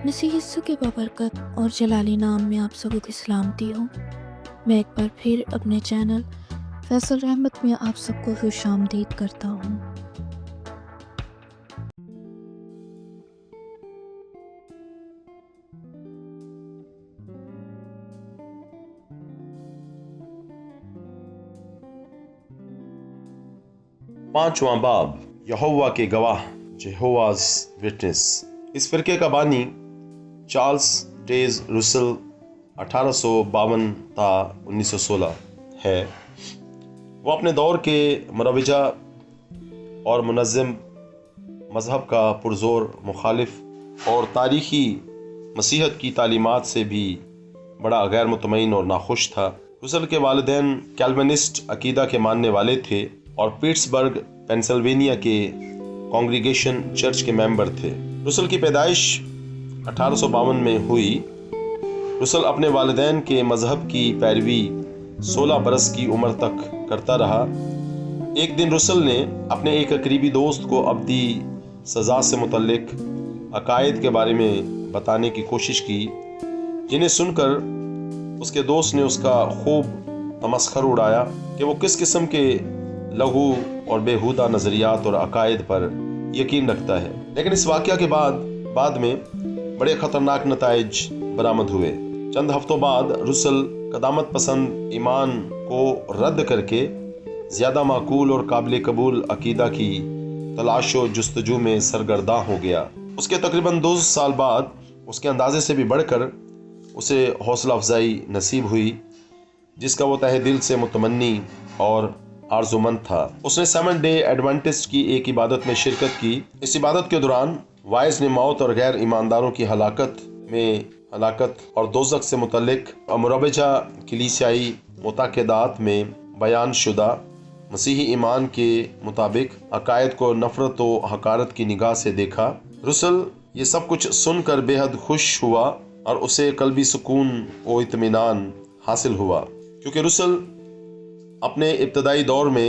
मसीह यीशु के बबरकत और जलाली नाम में आप सबों की सलामती हो। मैं एक बार फिर अपने चैनल फैसल रहमत में आप सबको खुशामदीद करता हूँ। पांचवां बाब, यहोवा के गवाह, जेहोवाज विटनेस। इस फिरके का बानी चार्ल्स टेज रुसल 1852 था 1916 है। वो अपने दौर के मरवजा और मुनज़्ज़म मज़हब का पुरज़ोर मुखालिफ और तारीख़ी मसीहत की तालीमात से भी बड़ा गैर मुतमईन और नाखुश था। रुसल के वालिदैन कैल्विनिस्ट अकीदा के मानने वाले थे और पिट्सबर्ग पेंसिल्वेनिया के कांग्रीगेशन चर्च के मेंबर थे। रुसल की पैदाइश 1852 में हुई। रुसल अपने वालिदैन के मज़हब की पैरवी 16 बरस की उम्र तक करता रहा। एक दिन रुसल ने अपने एक करीबी दोस्त को अब्दी सज़ा से मुतल्लिक अकायद के बारे में बताने की कोशिश की, जिन्हें सुनकर उसके दोस्त ने उसका खूब तमस्खर उड़ाया कि वो किस किस्म के लघु और बेहुदा नज़रियात और अकायद पर यकीन रखता है। लेकिन इस वाक़या के बाद में बड़े ख़तरनाक नताइज बरामद हुए। चंद हफ्तों बाद रुसल कदामत पसंद ईमान को रद्द करके ज़्यादा माकूल और काबिल कबूल अकीदा की तलाश व जुस्तजू में सरगर्दा हो गया। उसके तकरीबन 2 साल बाद उसके अंदाजे से भी बढ़कर उसे हौसला अफजाई नसीब हुई, जिसका वो तहे दिल से मुतमन्नी और आरजुमंद था। उसने 7 डे एडवेंटिस्ट की एक इबादत में शिरकत की। इस इबादत के दौरान वाइज ने मौत और गैर ईमानदारों की हलाकत और दोज़ख से मुतल्लिक मुरवजा कलीसियाई मुताक़दात में बयान शुदा मसीही ईमान के मुताबिक अकायद को नफ़रत व हकारत की निगाह से देखा। रुसल ये सब कुछ सुनकर बेहद खुश हुआ और उसे कल्बी सुकून व इत्मीनान हासिल हुआ, क्योंकि रुसल अपने इब्तदाई दौर में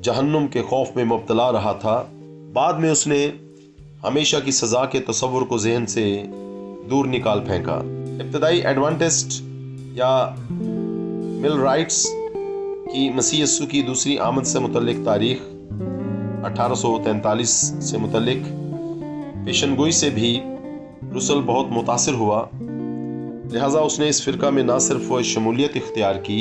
जहन्नुम के खौफ में मुब्तला रहा था। बाद में उसने हमेशा की सज़ा के तसव्वुर को जहन से दूर निकाल फेंका। इब्तदाई एडवेंटिस्ट या मिलराइट्स की मसीह यीशु की दूसरी आमद से मुतल्लिक तारीख़ 1843 से मुतल्लिक पेशनगोई से भी रुसल बहुत मुतासिर हुआ। लिहाजा उसने इस फ़िरका में न सिर्फ शमूलियत इख्तियार की,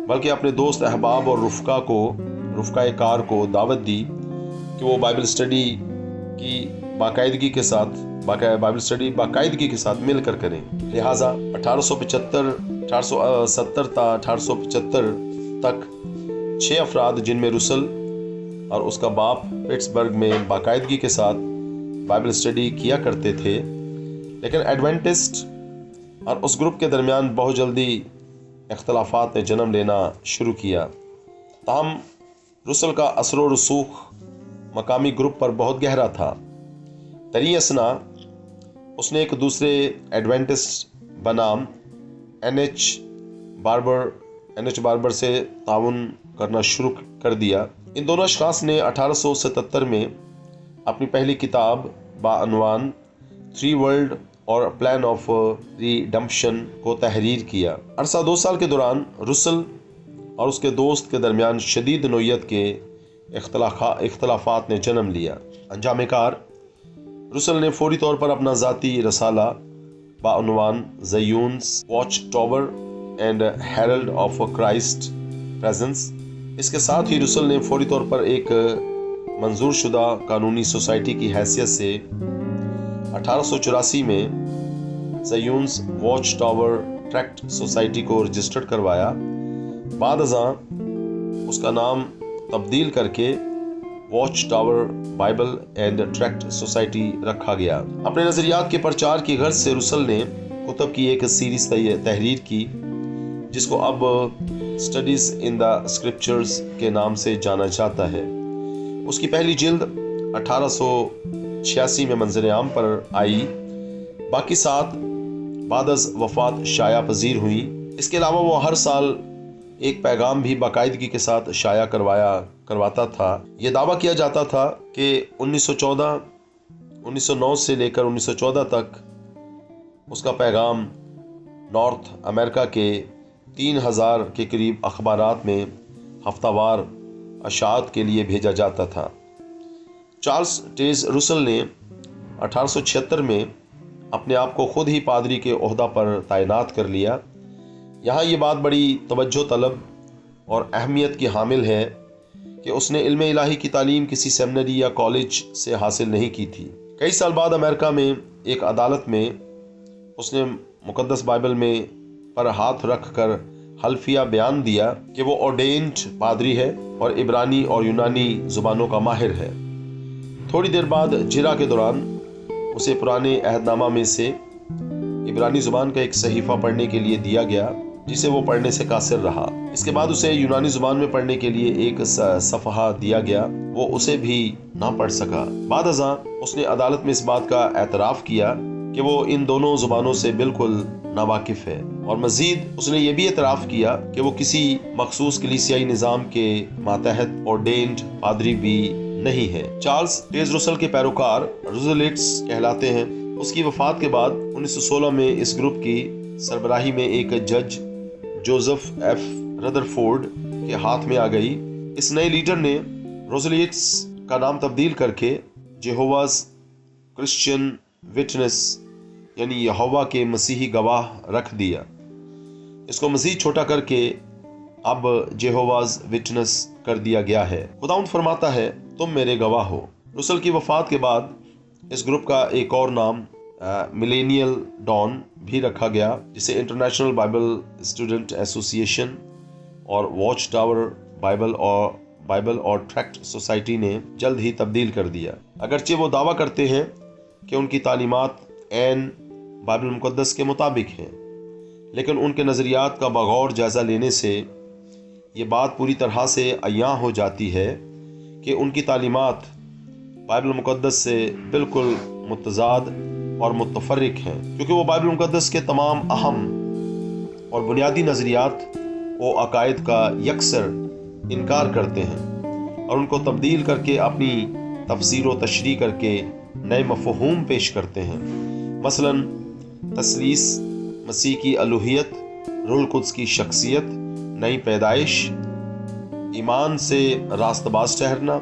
बल्कि अपने दोस्त अहबाब और रुफ़क़ाए कार को दावत दी कि वो बाइबल स्टडी बाकायदगी के साथ मिलकर करें। लिहाजा 1870 तक 6 अफराद, जिनमें रुसल और उसका बाप पिट्सबर्ग में बाकायदगी के साथ बाइबल स्टडी किया करते थे। लेकिन एडवेंटिस्ट और उस ग्रुप के दरमियान बहुत जल्दी इख्तलाफात ने जन्म लेना शुरू किया। ताहम रुसल का असर व रसूख मकामी ग्रुप पर बहुत गहरा था। तरी असना उसने एक दूसरे एडवेंटिस्ट बनाम एन.एच. बार्बर से ताउन करना शुरू कर दिया। इन दोनों अशखास ने 1877 में अपनी पहली किताब बाअनवान 3 वर्ल्ड और प्लान ऑफ रिडम्पशन को तहरीर किया। अरसा 2 साल के दौरान रुसल और उसके दोस्त के दरमियान शदीद नोयत के इख्तलाफात ने जन्म लिया। अंजाम कार रुसल ने फौरी तौर पर अपना ज़ाती रसाला बाअनवान Zion's Watch Tower and Herald of Christ Presence, इसके साथ ही रुसल ने फौरी तौर पर एक मंजूर शुदा कानूनी सोसाइटी की हैसियत से 1884 में ज़यून्स वॉच टावर ट्रैक्ट सोसाइटी को रजिस्टर्ड करवाया। बाद अज़ां उसका नाम तब्दील करके watch tower Bible and tract society रखा गया। अपने नज़रियात के प्रचार की गर्ज से रुसल ने कुतब की एक सीरीज़ तहरीर की, जिसको अब स्टडीज़ इन द स्क्रिप्चर्स के नाम से जाना जाता है। उसकी पहली जिल्द 1886 में मंजर आम पर आई। बाकी 7 बाद अज़ वफ़ात शाया पजीर हुई। इसके अलावा वो हर साल एक पैगाम भी बाकायदगी के साथ शाया करवाता था। यह दावा किया जाता था कि 1914 1909 से लेकर 1914 तक उसका पैगाम नॉर्थ अमेरिका के 3000 के करीब अखबारात में हफ्तावार अशात के लिए भेजा जाता था। चार्ल्स टेज रुसल ने 1876 में अपने आप को खुद ही पादरी के ओहदा पर तैनात कर लिया। यहाँ ये बात बड़ी तवज्जो तलब और अहमियत की हामिल है कि उसने इल्म इलाही की तालीम किसी सेमिनरी या कॉलेज से हासिल नहीं की थी। कई साल बाद अमेरिका में एक अदालत में उसने मुकद्दस बाइबल में पर हाथ रख कर हल्फिया बयान दिया कि वो ऑर्डेन्ड पादरी है और इब्रानी और यूनानी ज़ुबानों का माहिर है। थोड़ी देर बाद जिरा के दौरान उसे पुराने अहदनामा में से इब्रानी ज़ुबान का एक सहीफ़ा पढ़ने के लिए दिया गया, जिसे वो पढ़ने से कासिर रहा। इसके बाद उसे यूनानी ज़ुबान में पढ़ने के लिए एक सफ़हा दिया गया, वो उसे भी ना पढ़ सका। बाद अज़ां उसने अदालत में इस बात का एतराफ़ किया कि वो इन दोनों ज़ुबानों से बिल्कुल नावाकिफ़ है, और मज़ीद उसने ये भी एतराफ़ किया कि वो किसी मखसूस कलीसियाई निज़ाम के मातहत ऑर्डेन्ड पादरी भी नहीं है। चार्ल्स टेज रुसल के पैरोकार रुसलिट्स कहलाते हैं। उसकी वफ़ात के बाद 1916 में इस ग्रुप की सरबराही में एक जज जोसेफ एफ रदरफोर्ड के हाथ में आ गई। इस नए लीडर ने रुसलिट्स का नाम तब्दील करके जेहोवाज क्रिश्चियन विटनेस यानी यहोवा के मसीही गवाह रख दिया। इसको मज़ीद छोटा करके अब जेहोवाज विटनेस कर दिया गया है। खुदावंद फरमाता है, तुम मेरे गवाह हो। रुसल की वफ़ात के बाद इस ग्रुप का एक और नाम मिलेनियल डॉन भी रखा गया, जिसे इंटरनेशनल बाइबल स्टूडेंट एसोसिएशन और वॉच टावर बाइबल और ट्रैक्ट सोसाइटी ने जल्द ही तब्दील कर दिया। अगरचे वो दावा करते हैं कि उनकी तालीमात ऐन बाइबल मुक़द्दस के मुताबिक हैं, लेकिन उनके नज़रियात का बगौर जायज़ा लेने से ये बात पूरी तरह से अय्यां हो जाती है कि उनकी तालीमात बाइबल मुक़द्दस से बिल्कुल मुतज़ाद और मुतफर्रिक हैं, क्योंकि वो बाइबल मुक़द्दस के तमाम अहम और बुनियादी नज़रियात व अकायद का यकसर इनकार करते हैं और उनको तब्दील करके अपनी तफसीर व तशरीह करके नए मफ़हूम पेश करते हैं। मसलन तसलीस, मसीह की अलूहियत, रूहुल कुद्स की शख्सियत, नई पैदाइश, ईमान से रास्तबाज ठहरना,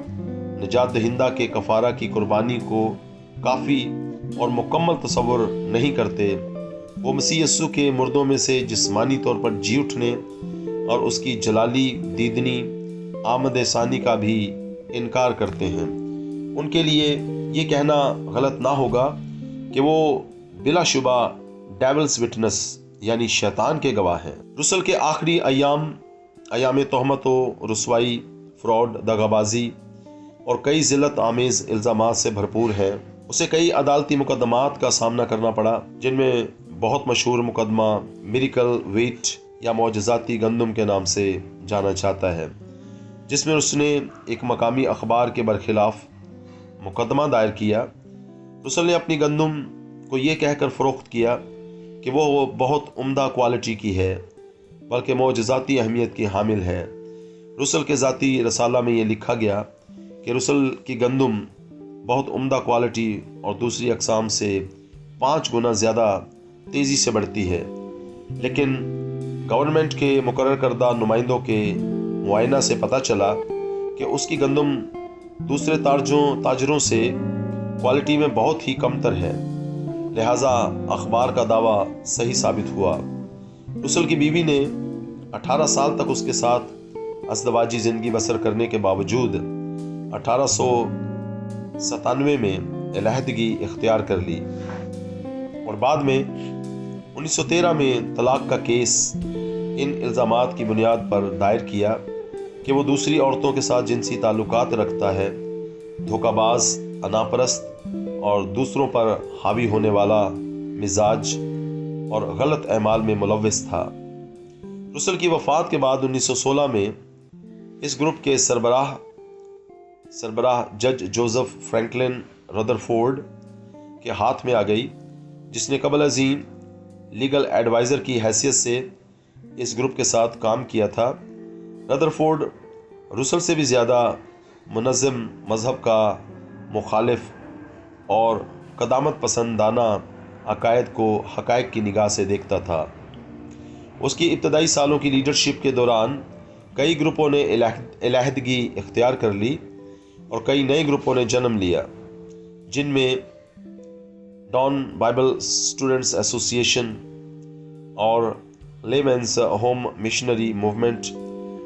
निजात दहिंदा के कफ़ारा की कुर्बानी को काफ़ी और मुकम्मल तसव्वुर नहीं करते। वो मसीह यस्सु के मुर्दों में से जिस्मानी तौर पर जी उठने और उसकी जलाली दीदनी आमद सानी का भी इनकार करते हैं। उनके लिए ये कहना गलत ना होगा कि वो बिलाशुबा डेविल्स विटनेस यानी शैतान के गवाह हैं। रुसल के आखिरी अयाम तोहमत व रुसवाई, फ्रॉड, दगाबाजी और कई ज़िल्लत आमेज़ इल्ज़ामात से भरपूर है। उसे कई अदालती मुकदमात का सामना करना पड़ा, जिनमें बहुत मशहूर मुकदमा मिरेकल व्हीट या मौजज़ाती गंदम के नाम से जाना जाता है, जिसमें उसने एक मकामी अखबार के बरखिलाफ मुकदमा दायर किया। रुसल ने अपनी गंदम को ये कहकर फ़रोख्त किया कि वो बहुत उम्दा क्वालिटी की है, बल्कि मौजज़ाती अहमियत की हामिल है। रुसल के ज़ाती रसाला में ये लिखा गया कि रुसल की गंदम बहुत उम्दा क्वालिटी और दूसरी अक़साम से 5 गुना ज़्यादा तेज़ी से बढ़ती है, लेकिन गवर्नमेंट के मुकर्रर करदा नुमाइंदों के मुआयना से पता चला कि उसकी गंदम दूसरे ताजरों से क्वालिटी में बहुत ही कमतर है, लिहाजा अखबार का दावा सही साबित हुआ। रुसल की बीवी ने 18 साल तक उसके साथ अज़दवाजी ज़िंदगी बसर करने के बावजूद 1897 में अलहदगी इख्तियार कर ली और बाद में 1913 में तलाक का केस इन इल्ज़ामात की बुनियाद पर दायर किया कि वो दूसरी औरतों के साथ जिनसी ताल्लुकात रखता है, धोखाबाज, अनापरस्त और दूसरों पर हावी होने वाला मिजाज और गलत अमाल में मुलव्विस था। रुसल की वफ़ात के बाद 1916 में इस ग्रुप के सरबराह जज जोसेफ फ्रैंकलिन रदरफोर्ड के हाथ में आ गई, जिसने कबल अज़ीम लीगल एडवाइज़र की हैसियत से इस ग्रुप के साथ काम किया था। रदरफोर्ड रुसल से भी ज़्यादा मुनज़्ज़म मज़हब का मुखालिफ اور قدامت پسندانہ عقائد کو حقائق کی نگاہ سے دیکھتا تھا۔ اس کی ابتدائی سالوں کی لیڈرشپ کے دوران کئی گروپوں نے علیحدگی اختیار کر لی اور کئی نئے گروپوں نے جنم لیا، جن میں ڈان بائبل اسٹوڈنٹس ایسوسیشن اور لیمنس ہوم مشنری موومنٹ،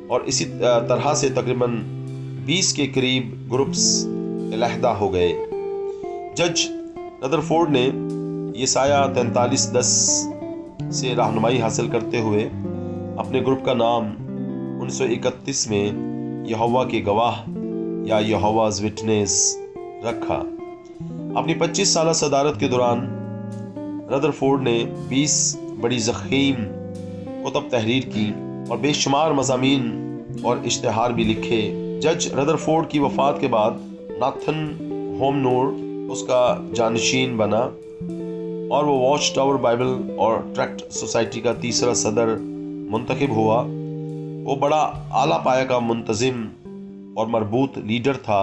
اور اسی طرح سے تقریباً 20 کے قریب گروپس علیحدہ ہو گئے۔ جج ردرفورڈ نے یسایہ 43:10 سے رہنمائی حاصل کرتے ہوئے اپنے گروپ کا نام 1931 میں یہوہ کے گواہ یا یہوہ's وٹنس رکھا۔ اپنی 25 سالہ صدارت کے دوران ردرفورڈ نے 20 بڑی ضخیم کتب تحریر کی اور بے شمار مضامین اور اشتہار بھی لکھے۔ جج ردرفورڈ کی وفات کے بعد ناتھن ہومنور اس کا جانشین بنا اور وہ واچ ٹاور بائبل اور ٹریکٹ سوسائٹی کا تیسرا صدر منتخب ہوا۔ وہ بڑا اعلیٰ پایہ کا منتظم اور مربوط لیڈر تھا۔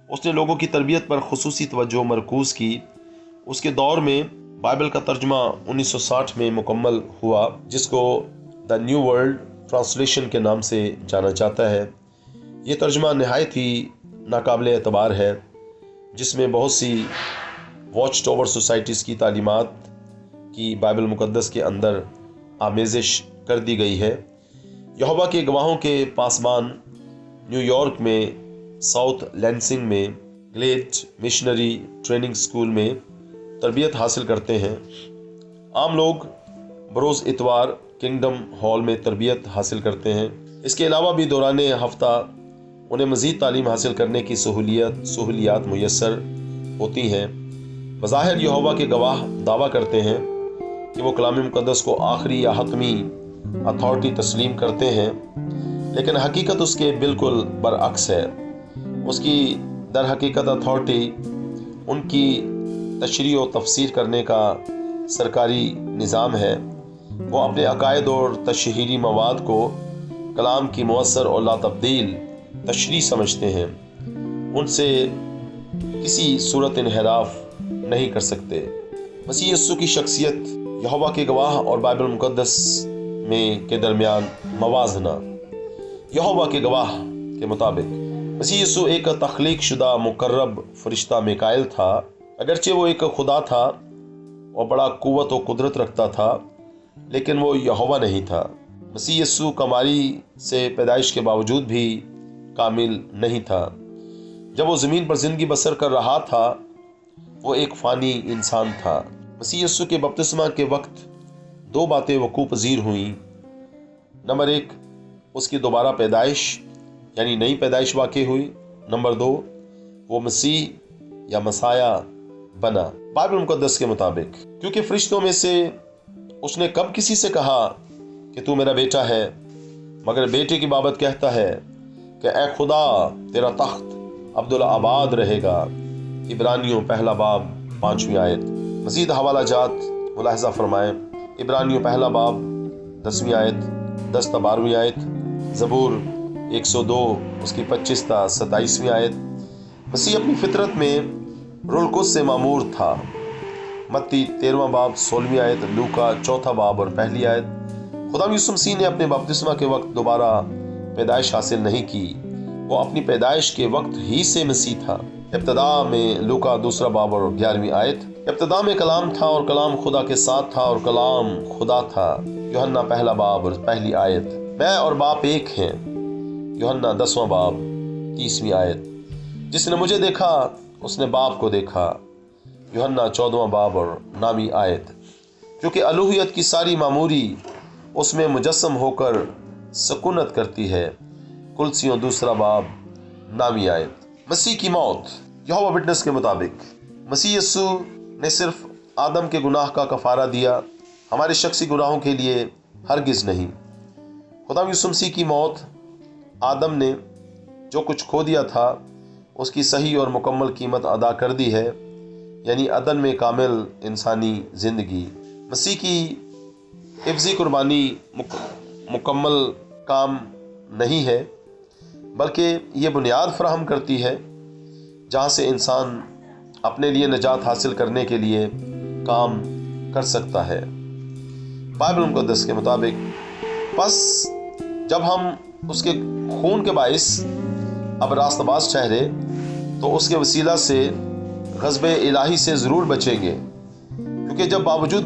اس نے لوگوں کی تربیت پر خصوصی توجہ مرکوز کی۔ اس کے دور میں بائبل کا ترجمہ 1960 میں مکمل ہوا، جس کو دا نیو ورلڈ ٹرانسلیشن کے نام سے جانا جاتا ہے۔ یہ ترجمہ نہایت ہی ناقابل اعتبار ہے، جس میں بہت سی واچ ٹاور سوسائٹیز کی تعلیمات کی بائبل مقدس کے اندر آمیزش کر دی گئی ہے۔ یہوہ کے گواہوں کے پاسبان نیو یارک میں ساؤتھ لینسنگ میں گلیڈ مشنری ٹریننگ سکول میں تربیت حاصل کرتے ہیں۔ عام لوگ بروز اتوار کنگڈم ہال میں تربیت حاصل کرتے ہیں۔ اس کے علاوہ بھی دوران ہفتہ انہیں مزید تعلیم حاصل کرنے کی سہولیات میسر ہوتی ہیں۔ بظاہر یہوہ کے گواہ دعویٰ کرتے ہیں کہ وہ کلام مقدس کو آخری یا حتمی اتھارٹی تسلیم کرتے ہیں، لیکن حقیقت اس کے بالکل برعکس ہے۔ اس کی در حقیقت اتھارٹی ان کی تشریح و تفسیر کرنے کا سرکاری نظام ہے۔ وہ اپنے عقائد اور تشہیری مواد کو کلام کی مؤثر اور لا تبدیل تشریح سمجھتے ہیں، ان سے کسی صورت انحراف نہیں کر سکتے۔ مسیح یسوع کی شخصیت، یہوہ کے گواہ اور بائبل مقدس میں کے درمیان موازنہ۔ یہوہ کے گواہ کے مطابق مسیح یسوع ایک تخلیق شدہ مقرب فرشتہ میکائیل تھا۔ اگرچہ وہ ایک خدا تھا اور بڑا قوت و قدرت رکھتا تھا، لیکن وہ یہوہ نہیں تھا۔ مسیح یسوع کماری سے پیدائش کے باوجود بھی کامل نہیں تھا۔ جب وہ زمین پر زندگی بسر کر رہا تھا، وہ ایک فانی انسان تھا۔ مسیح یسوع کے بپتسمہ کے وقت 2 باتیں وقوع پذیر ہوئیں۔ نمبر 1، اس کی دوبارہ پیدائش یعنی نئی پیدائش واقع ہوئی۔ نمبر 2، وہ مسیح یا مسایہ بنا بائبل مقدس کے مطابق، کیونکہ فرشتوں میں سے اس نے کب کسی سے کہا کہ تو میرا بیٹا ہے، مگر بیٹے کی بابت کہتا ہے کہ اے خدا تیرا تخت عبدالآباد رہے گا۔ عبرانیوں 1 باب 5 آیت۔ مزید حوالہ جات ملاحظہ فرمائیں۔ عبرانیوں 1 باب 10 آیت، 10 تا 12 آیت، زبور 102 اس کی 25 تا 27 آیت۔ مسیح اپنی فطرت میں روح القدس سے معمور تھا۔ متی 13 باب 16 آیت، لوکا 4 باب اور 1 آیت۔ خدا یسوع مسیح نے اپنے بپتسمہ کے وقت دوبارہ پیدائش حاصل نہیں کی، وہ اپنی پیدائش کے وقت ہی سے مسیح تھا۔ ابتدا میں لوکا 2 باب اور 11 آیت۔ ابتدا میں کلام تھا اور کلام خدا کے ساتھ تھا اور کلام خدا تھا۔ یوحنا 1 باب اور 1 آیت۔ میں اور باپ ایک ہیں۔ یوحنا 10 باب 30 آیت۔ جس نے مجھے دیکھا اس نے باپ کو دیکھا۔ یوحنا 14 باب اور 9 آیت۔ کیونکہ الوہیت کی ساری معموری اس میں مجسم ہو کر سکونت کرتی ہے۔ کلسیوں 2 باب 9 آیت۔ مسیح کی موت، یہوہ وٹنس کے مطابق مسیح یسوع نے صرف آدم کے گناہ کا کفارہ دیا، ہمارے شخصی گناہوں کے لیے ہرگز نہیں۔ خدا یسوع مسیح کی موت، آدم نے جو کچھ کھو دیا تھا اس کی صحیح اور مکمل قیمت ادا کر دی ہے، یعنی عدن میں کامل انسانی زندگی۔ مسیح کی حفظی قربانی مکمل کام نہیں ہے، بلکہ یہ بنیاد فراہم کرتی ہے جہاں سے انسان अपने लिए निजात हासिल करने के लिए काम कर सकता है। बाइबल मुक़द्दस के मुताबिक बस जब हम उसके खून के बाइस अब रास्तबाज ठहरे तो उसके वसीला से ग़ज़ब इलाही से ज़रूर बचेंगे, क्योंकि जब बावजूद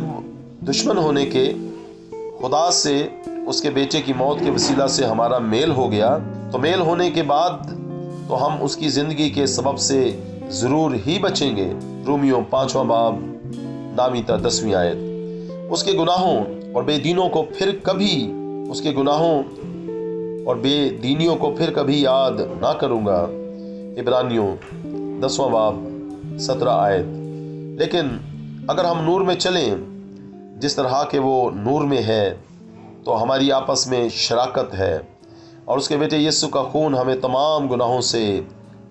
दुश्मन होने के खुदा से उसके बेटे की मौत के वसीला से हमारा मेल हो गया, तो मेल होने के बाद तो हम उसकी ज़िंदगी के सबब से ज़रूर ही बचेंगे। रोमियो 5वां बाब नामीता 10वीं आयत। उसके गुनाहों और बेदीनों को फिर कभी उसके गुनाहों और बेदीनियों को फिर कभी याद ना करूँगा। इब्रानियों 10वां बाब 17 आयत। लेकिन अगर हम नूर में चलें जिस तरह के वो नूर में है, तो हमारी आपस में शराकत है और उसके बेटे यीशु का खून हमें तमाम गुनाहों से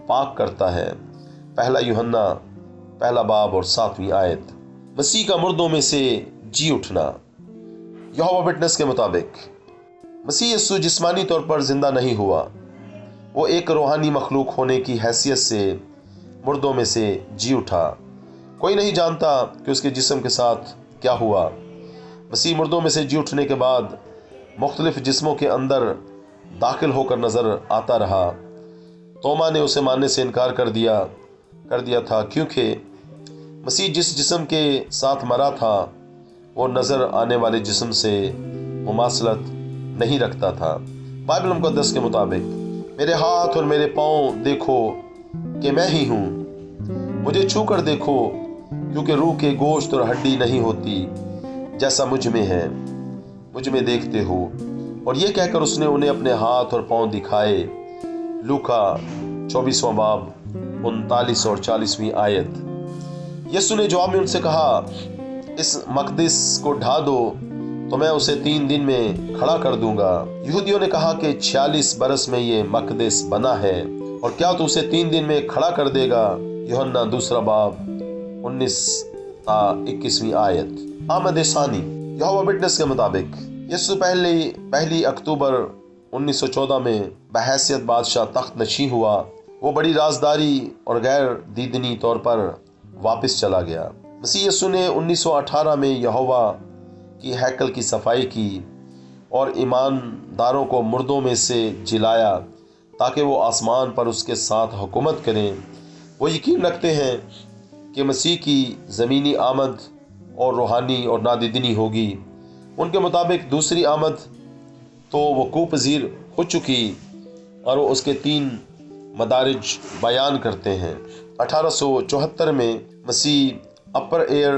पाक करता है। पहला यूहन्ना 1 बाब और 7वीं आयत। मसीह का मुर्दों में से जी उठना। यहोवा विटनेस के मुताबिक मसीह यीशु जिस्मानी तौर पर जिंदा नहीं हुआ, वो एक रूहानी मखलूक होने की हैसियत से मुर्दों में से जी उठा। कोई नहीं जानता कि उसके जिस्म के साथ क्या हुआ। मसीह मुर्दों में से जी उठने के बाद मुख्तलिफ जिस्मों के अंदर दाखिल होकर नज़र आता रहा। तोमा ने उसे मानने से इनकार कर दिया था, क्योंकि मसीह जिस जिस्म के साथ मरा था वो नज़र आने वाले जिस्म से मुमासलत नहीं रखता था। बाइबल मुक़द्दस के मुताबिक मेरे हाथ और मेरे पाँव देखो कि मैं ही हूँ, मुझे छू कर देखो, क्योंकि रूह के गोश्त और हड्डी नहीं होती जैसा मुझ में है, मुझ में देखते हो। और ये कहकर उसने उन्हें अपने हाथ और पाँव दिखाए। लूका 24वां बाब 39 और 40वीं आयत। यीशु ने जवाब में उनसे कहा, इस मकदस को ढा दो तो मैं उसे 3 दिन में खड़ा कर दूंगा। यहूदियों ने कहा कि 46 बरस में ये मकदस बना है और क्या तू उसे 3 दिन में खड़ा कर देगा? यूहन्ना 2 बाब 19-21वीं आयत। आमद सानी। यहोवा विटनेस के मुताबिक यीशु पहली अक्टूबर 1914 में बहैसियत बादशाह तख्त नशी हुआ। वो बड़ी राजदारी और गैर दीदनी तौर पर वापस चला गया। मसीह यीशु ने 1918 में यहोवा की हैकल की सफाई की और ईमानदारों को मुर्दों में से जिलाया ताकि वो आसमान पर उसके साथ हुकूमत करें। वो यकीन रखते हैं कि मसीह की ज़मीनी आमद और रूहानी और नादिदनी होगी। उनके मुताबिक दूसरी आमद तो वक़ूफ़ पज़ीर हो चुकी और वो उसके 3 मदारिज बयान करते हैं। 1874 में मसीह अपर एयर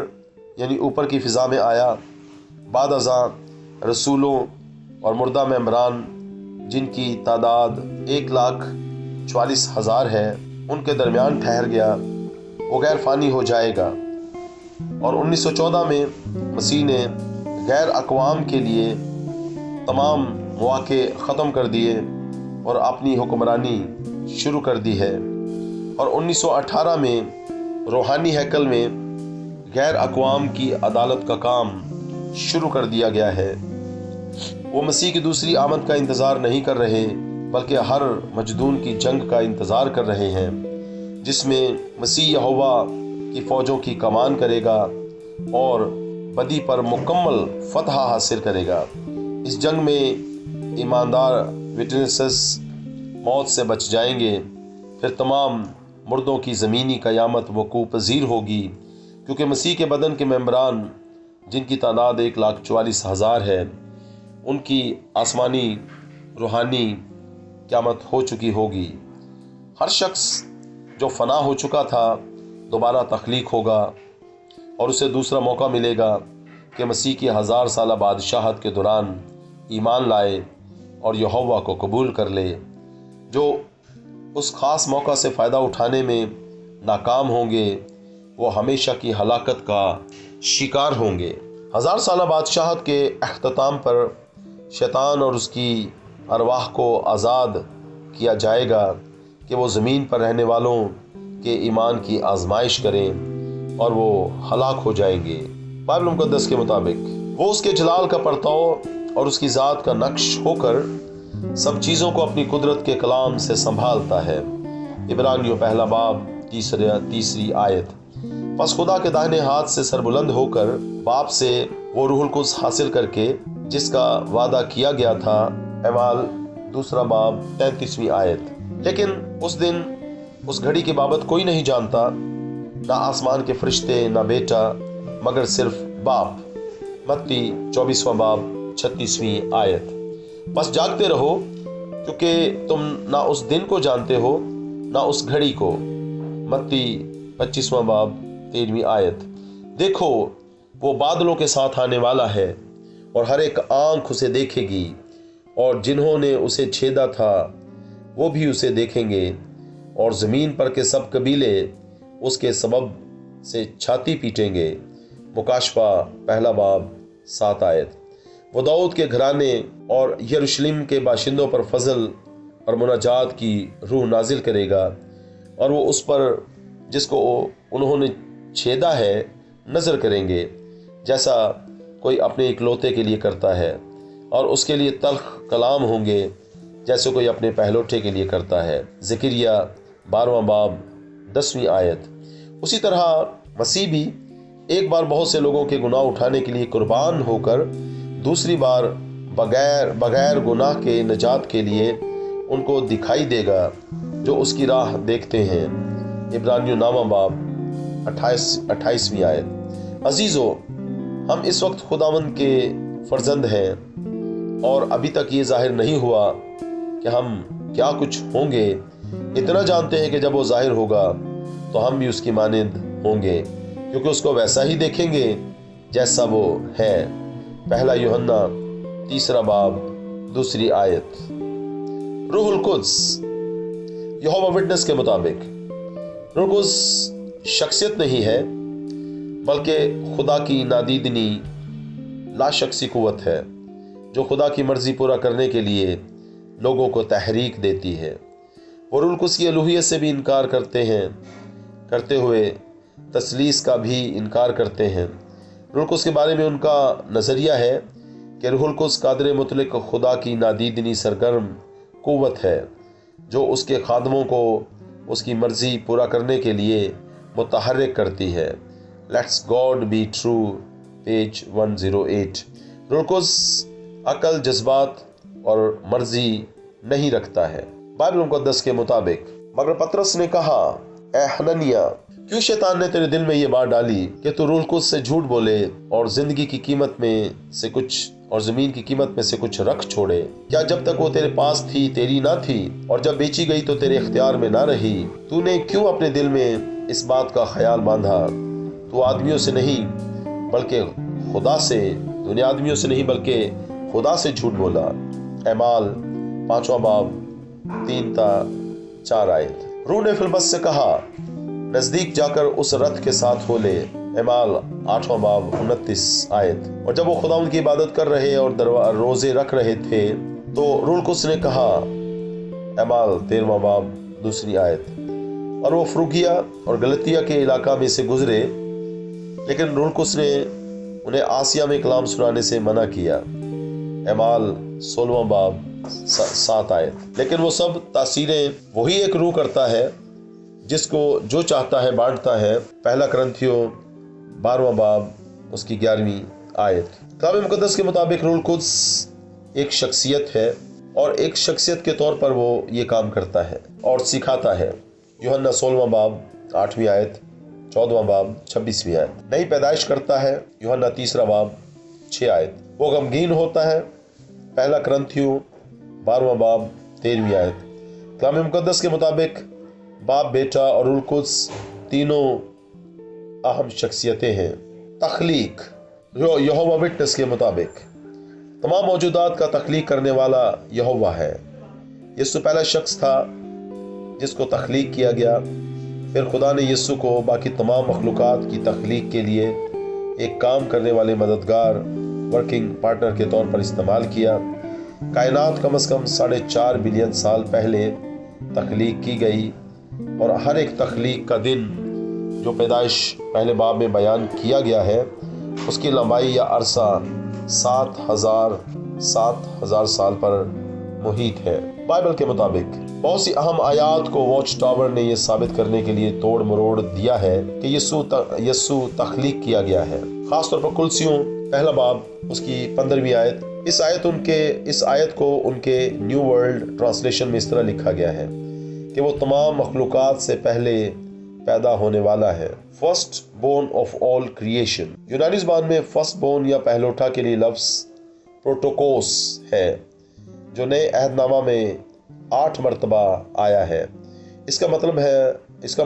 यानी ऊपर की फ़िज़ा में आया। बाद अज़ां रसूलों और मुर्दा मेंबरान जिनकी तादाद 1,44,000 है उनके दरमियान ठहर गया। वो गैर फ़ानी हो जाएगा। और 1914 में मसीह ने गैर अक़वाम के लिए तमाम मौक़े ख़त्म कर दिए और अपनी हुक्मरानी शुरू कर दी है। और 1918 में रूहानी हैकल में गैर अक़वाम की अदालत का काम शुरू कर दिया गया है। वो मसीह की दूसरी आमद का इंतज़ार नहीं कर रहे, बल्कि हर मजदून की जंग का इंतज़ार कर रहे हैं, जिसमें मसीह यहोवा की फ़ौजों की कमान करेगा और बदी पर मुकम्मल फतह हासिल करेगा। इस जंग में ईमानदार विटनेसेस मौत से बच जाएंगे। फिर तमाम मुर्दों की ज़मीनी क़यामत वक़ूफ़ पज़ीर होगी, क्योंकि मसीह के बदन के मेंबरान जिनकी तादाद 1,44,000 है उनकी आसमानी रूहानी क़यामत हो चुकी होगी। हर शख्स जो फना हो चुका था दोबारा तख्लीक होगा और उसे दूसरा मौका मिलेगा कि मसीह की 1000 साला बादशाहत के दौरान ईमान लाए और यहोवा को कबूल कर ले। जो उस ख़ास मौका से फ़ायदा उठाने में नाकाम होंगे वो हमेशा की हलाकत का शिकार होंगे। 1000 साला बादशाहत के अख्ताम पर शैतान और उसकी अरवाह को आज़ाद किया जाएगा कि वो ज़मीन पर रहने वालों के ईमान की आजमाइश करें और वो हलाक हो जाएंगे। बाइबल मुक़द्दस के मुताबिक वो उसके जलाल का परताव और उसकी ज़ात का नक्श होकर सब चीज़ों को अपनी कुदरत के कलाम से संभालता है। इब्रानियों 1 बाब तीसरी आयत। बस खुदा के दाहिने हाथ से सरबुलंद होकर बाप से वो रूहुल कुद्स हासिल करके जिसका वादा किया गया था। एमाल 2 बाब 33वीं आयत। लेकिन उस दिन उस घड़ी की बाबत कोई नहीं जानता, ना आसमान के फरिश्ते, ना बेटा, मगर सिर्फ बाप। मत्ती 24वां बाब 36वीं आयत। बस जागते रहो, क्योंकि तुम ना उस दिन को जानते हो ना उस घड़ी को। मत्ती 25वां बाब 13वीं आयत। देखो, वो बादलों के साथ आने वाला है और हर एक आंख उसे देखेगी, और जिन्होंने उसे छेदा था वो भी उसे देखेंगे, और ज़मीन पर के सब कबीले उसके सबब से छाती पीटेंगे। मुकाशफा 1 बाब 7 आयत। वो दाऊद के घराने और यरूशलेम के बाशिंदों पर फजल और मुनाजात की रूह नाजिल करेगा, और वो उस पर जिसको उन्होंने छेदा है नज़र करेंगे, जैसा कोई अपने इकलौते के लिए करता है, और उसके लिए तल्ख कलाम होंगे जैसे कोई अपने पहलौठे के लिए करता है। ज़करिया 12वां बाब 10वीं आयत। उसी तरह मसीह भी एक बार बहुत से लोगों के गुनाह उठाने के लिए कुर्बान होकर दूसरी बार बगैर गुनाह के नजात के लिए उनको दिखाई देगा जो उसकी राह देखते हैं। इब्रानियों 9वां बाब 28वीं आयत। अजीज़ो, हम इस वक्त खुदावंद के फर्जंद हैं और अभी तक ये जाहिर नहीं हुआ कि हम क्या कुछ होंगे। इतना जानते हैं कि जब वो जाहिर होगा तो हम भी उसकी मानिंद होंगे, क्योंकि उसको वैसा ही देखेंगे जैसा वो है। 1 यूहन्ना 3 बाब 2 आयत। रूहुल कुद्स। यहोवा विटनेस के मुताबिक रूहुल कुद्स शख्सियत नहीं है, बल्कि खुदा की नादीदनी लाशख्सी कुव्वत है जो खुदा की मर्जी पूरा करने के लिए लोगों को तहरीक देती है। वो रूहुल कुद्स की अलूहियत से भी इनकार करते हुए तसलीस का भी इनकार करते हैं। रूहुल कुद्स के बारे में उनका नज़रिया है कि रूहुल कुद्स कादिर मुतलक खुदा की नादीदनी सरगर्म कुव्वत है जो उसके खादमों को उसकी मर्जी पूरा करने के लिए मुतहर्रिक करती है। Let's God be true, page 108। रूहुल कुद्स अकल, जज्बात और मर्जी नहीं रखता है बाइबल मुक़द्दस के मुताबिक। मगर पतरस ने कहा, ए हननिया, क्यों शैतान ने तेरे दिल में ये बात डाली कि तू रूहुल कुद्स से झूठ बोले और जिंदगी की कीमत में से कुछ और जमीन की कीमत में से कुछ रख छोड़े? क्या जब तक वो तेरे पास थी तेरी ना थी, और जब बेची गई तो तेरे इख्तियार में ना रही? तूने क्यों अपने दिल में इस बात का ख्याल बांधा? तू आदमियों से नहीं बल्कि खुदा से तूने आदमियों से नहीं बल्कि खुदा से झूठ बोला। एमाल 5वां बाब 3-4 आयत। रूह ने फिलबस से कहा, नजदीक जाकर उस रथ के साथ हो ले। एमाल 8वां बाब 29 आयत। और जब वो खुदावंद की इबादत कर रहे और रोजे रख रहे थे तो रूहुल कुद्स ने कहा। एमाल 13वां बाब 2 आयत। और वो फ्रूगिया और गलतिया के इलाका में से गुजरे, लेकिन रूहुल कुद्स ने उन्हें आसिया में कलाम सुनाने से मना किया। एमाल 16वां बाब 7 आयत। लेकिन वो सब तासीरें वही एक रूह करता है जिसको जो चाहता है बांटता है। 1 करंथियों 12वां बाब उसकी 11वीं आयत। कलाम मुक़द्दस के मुताबिक रूहुल कुद्स एक शख्सियत है और एक शख्सियत के तौर पर वो ये काम करता है और सिखाता है। यूहन्ना 16वां बाब 8वीं आयत, 14वां बाब 26वीं आयत। नई पैदाइश करता है। यूहन्ना 3 बाब 6 आयत। वो गमगीन होता है। 1 करंथियों 12वां बाब 13वीं आयत। कलाम मुक़द्दस के मुताबिक बाप, बेटा और रूहुल कुद्स तीनों अहम शख्सियतें हैं। तख्लीक। यहोवा विटनेस के मुताबिक तमाम मौजूदात का तख्लीक करने वाला यहोवा है। यीशु पहला शख्स था जिसको तख्लीक किया गया। फिर खुदा ने यीशु को बाकी तमाम मखलूक़ात की तख्लीक के लिए एक काम करने वाले मददगार, वर्किंग पार्टनर के तौर पर इस्तेमाल किया। कायनात कम से कम 4.5 बिलियन साल पहले तख्लीक की गई और हर एक तख्लीक का दिन जो पैदाइश पहले बाब में बयान किया गया है उसकी लंबाई या अरसा 7,000 साल पर मुहित है। बाइबल के मुताबिक बहुत सी अहम आयात को वॉच टावर ने यह साबित करने के लिए तोड़ मरोड़ दिया है कि यस्सु तख्लीक किया गया है। खासतौर पर कुलसियों पहला बाब उसकी 15वीं आयत। इस आयत को उनके न्यू वर्ल्ड ट्रांसलेशन में इस तरह लिखा गया है कि वो तमाम मखलूकात से पहले पैदा होने वाला है, first born of all creation. यूनानी ज़बान में फर्स्ट बोर्न या पहलोठा के लिए लफ्ज़ प्रोटोकोस है, जो नए अहदनामा में 8 मरतबा आया है। इसका